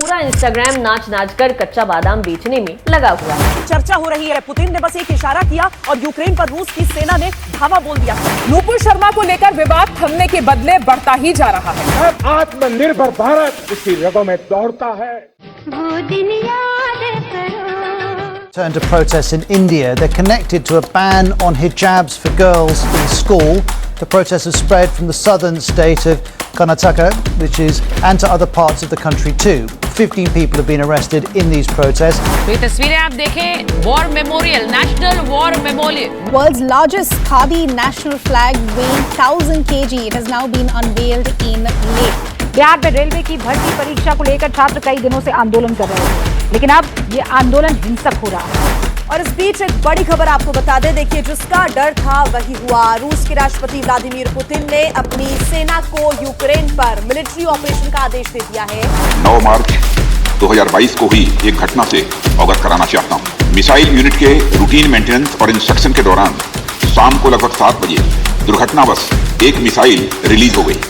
पूरा इंस्टाग्राम नाच नाच कर कच्चा बादाम बेचने में लगा हुआ है। चर्चा हो रही है, पुतिन ने बस एक इशारा किया और यूक्रेन पर रूस की सेना ने धावा बोल दिया। नुपुर शर्मा को लेकर विवाद थमने के बदले बढ़ता ही जा रहा है। आत्मनिर्भर भारत उसकी रगों में दौड़ता है। वो दिन याद करो। Turn to protests in India. They're connected to a ban on hijabs for girls in school. The protests have spread from the southern state of Karnataka, and to other parts of the country too. 15 people have been arrested in these protests. तो ये तस्वीरें आप देखें, war memorial, national war memorial. World's largest Khadi national flag weighing 1000 kg. It has now been unveiled in Leh. Bihar में railway की भर्ती परीक्षा को लेकर छात्र कई दिनों से आंदोलन कर रहे हैं, लेकिन अब ये आंदोलन हिंसक हो रहा है। और इस बीच एक बड़ी खबर आपको बता दें, देखिए जिसका डर था वही हुआ। रूस के राष्ट्रपति व्लादिमीर पुतिन ने अपनी सेना को यूक्रेन पर मिलिट्री ऑपरेशन का आदेश दे दिया है। 9 मार्च 2022 को ही एक घटना से अवगत कराना चाहता हूँ। मिसाइल यूनिट के रूटीन मेंटेनेंस और इंस्ट्रक्शन के दौरान शाम को लगभग 7 बजे दुर्घटनावश एक मिसाइल रिलीज हो गई।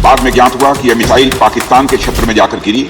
बाद में ज्ञात हुआ कि यह मिसाइल पाकिस्तान के क्षेत्र में जाकर गिरी।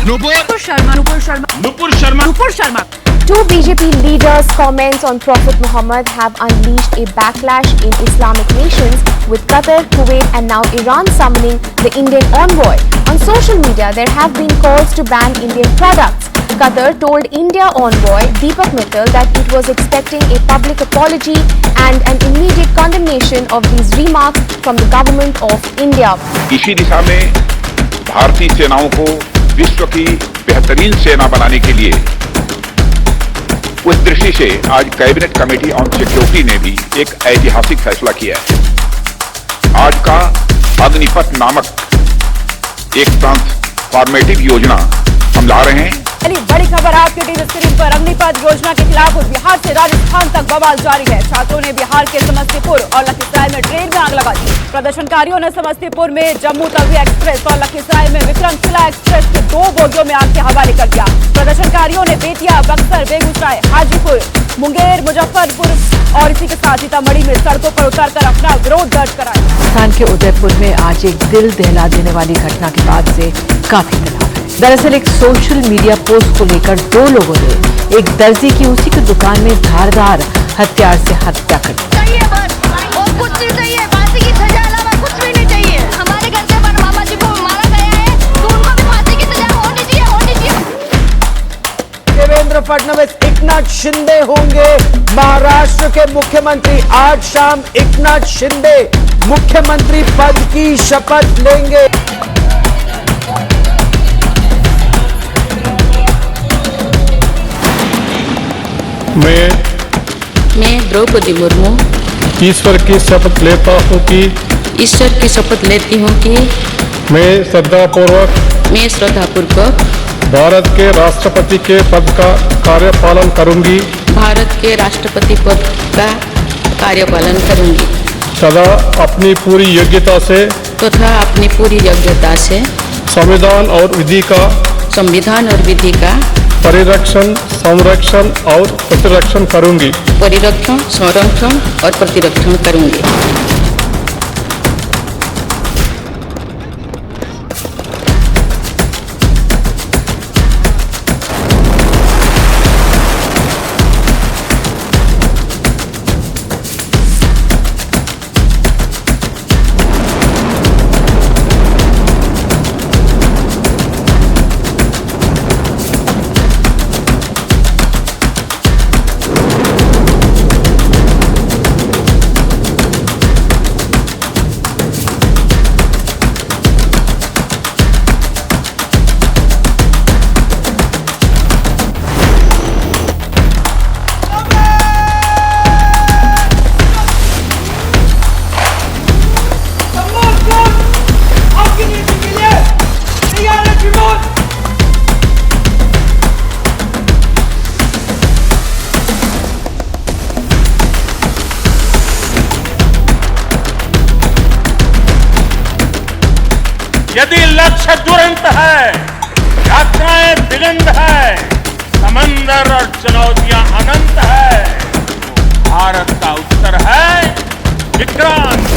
Nupur Sharma. Two BJP leaders' comments on Prophet Muhammad have unleashed a backlash in Islamic nations, with Qatar, Kuwait and now Iran summoning the Indian envoy. On social media, there have been calls to ban Indian products. Qatar told India envoy Deepak Mittal that it was expecting a public apology and an immediate condemnation of these remarks from the government of India. इसी दिशा में भारतीय सेनाओं को विश्व की बेहतरीन सेना बनाने के लिए उस दृष्टि से आज कैबिनेट कमेटी ऑन सिक्योरिटी ने भी एक ऐतिहासिक फैसला किया है। आज का अग्निपथ नामक एक ट्रांसफॉर्मेटिव योजना हम ला रहे हैं। बड़ी खबर आपके टीवी स्क्रीन पर। अग्निपथ योजना के खिलाफ बिहार से राजस्थान तक बवाल जारी है। छात्रों ने बिहार के समस्तीपुर और लखीसराय में ट्रेन में आग लगा दी। प्रदर्शनकारियों ने समस्तीपुर में जम्मू तवी एक्सप्रेस और लखीसराय में विक्रमशिला एक्सप्रेस के 2 बोगियों में आग के हवाले कर दिया। प्रदर्शनकारियों ने बेतिया, बक्सर, बेगूसराय, हाजीपुर, मुंगेर, मुजफ्फरपुर और इसी के साथ सीतामढ़ी में सड़कों पर उतरकर अपना विरोध दर्ज कराया। राजस्थान के उदयपुर में आज एक दिल दहला देने वाली घटना के बाद से काफी तनाव है। दरअसल एक सोशल मीडिया पोस्ट को लेकर 2 लोगों ने एक दर्जी की उसी की दुकान में धारदार हथियार से हत्या कर दी। और कुछ नहीं चाहिए, फांसी की सजा अलावा कुछ भी नहीं चाहिए। हमारे घर से मामा जी को मारा गया है, तो उनको भी फांसी की सजा होनी चाहिए। देवेंद्र फडणवीस एकनाथ शिंदे होंगे महाराष्ट्र के मुख्यमंत्री। आज शाम एकनाथ शिंदे मुख्यमंत्री पद की शपथ लेंगे। मैं द्रौपदी मुर्मू ईश्वर की शपथ लेता हूँ कि मैं श्रद्धापूर्वक भारत के राष्ट्रपति के पद का कार्यपालन करूंगी। तथा अपनी पूरी योग्यता से संविधान और विधि का परिरक्षण, संरक्षण और प्रतिरक्षण करूंगी। लक्ष्य दुरंत है, यात्राएं बुलंद है, समंदर और चुनौतियां अनंत है। भारत का उत्तर है विक्रांत।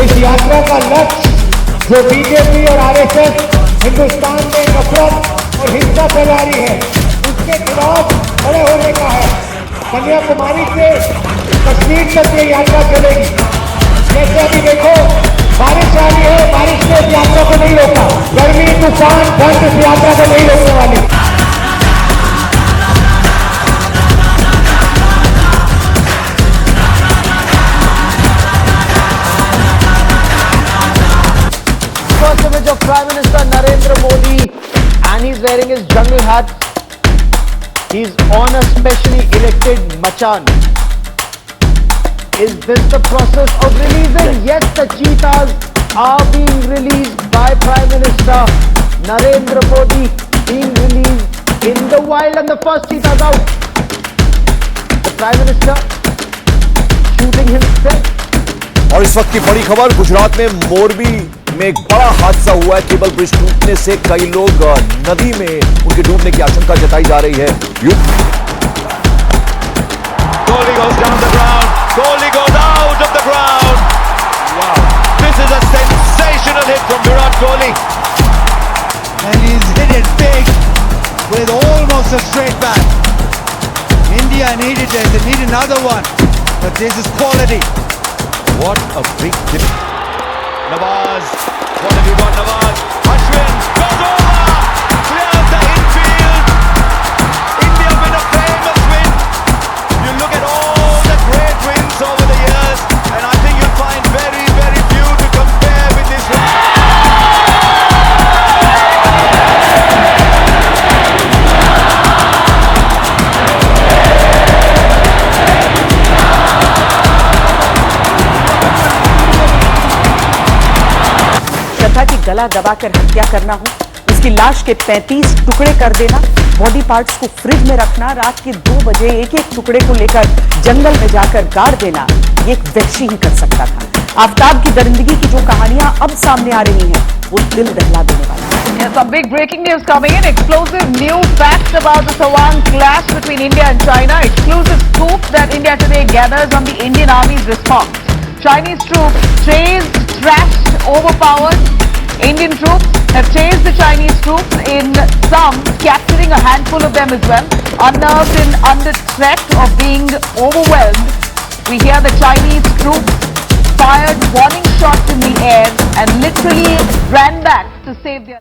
इस यात्रा का लक्ष्य जो बीजेपी और आरएसएस हिंदुस्तान में नफरत और हिंसा फैला रही है, उसके खिलाफ खड़े होने का है। कन्याकुमारी से कश्मीर तक ये यात्रा चलेगी। जैसे अभी देखो बारिश आ रही है, बारिश ने इस यात्रा को नहीं रोका, गर्मी तूफान ठंड इस यात्रा को नहीं रोकने वाली। First image of Prime Minister Narendra Modi, and he's wearing his jungle hat. He's on a specially elected machan. Is this the process of releasing? Yes, the cheetahs are being released by Prime Minister Narendra Modi, being released in the wild, and the first cheetahs out. The Prime Minister shooting himself. और इस वक्त की बड़ी खबर, गुजरात में मोरबी में एक बड़ा हादसा हुआ है। केबल ब्रिज टूटने से कई लोग नदी में उनके डूबने की आशंका जताई जा रही है। Kohli goes down the ground. Kohli goes out of the ground. Wow. This is a sensational hit from Virat Kohli. And he's hit it big with almost a straight bat. India needed it. They need another one. But this is quality. What a big hit. Nawaz. What have you got, Nawaz? Ashwin goes over. Clears the infield. India win a famous win. You look at all the great wins over the years, and I think you'll find very, very few to compare with this one. श्रद्धा की गला दबाकर हत्या करना हो, उसकी लाश के 35 टुकड़े कर देना, बॉडी पार्ट्स को फ्रिज में रखना, रात के 2 बजे एक एक टुकड़े को लेकर जंगल में जाकर गाड़ देना, ये एक वैश्य ही कर सकता था। आफ्ताब की दरिंदगी की जो कहानियां अब सामने आ रही हैं, वो दिल दहला देने वाली। Yes, some big breaking news coming in. Explosive new facts about the Sawang clash between India and China. Exclusive scoop that India Today gathers on the Indian Army's response. Chinese troops chased, trashed, overpowered. Indian troops have chased the Chinese troops, in some capturing a handful of them as well. Unnerved and under threat of being overwhelmed, we hear the Chinese troops fired warning shots in the air and literally ran back to save their...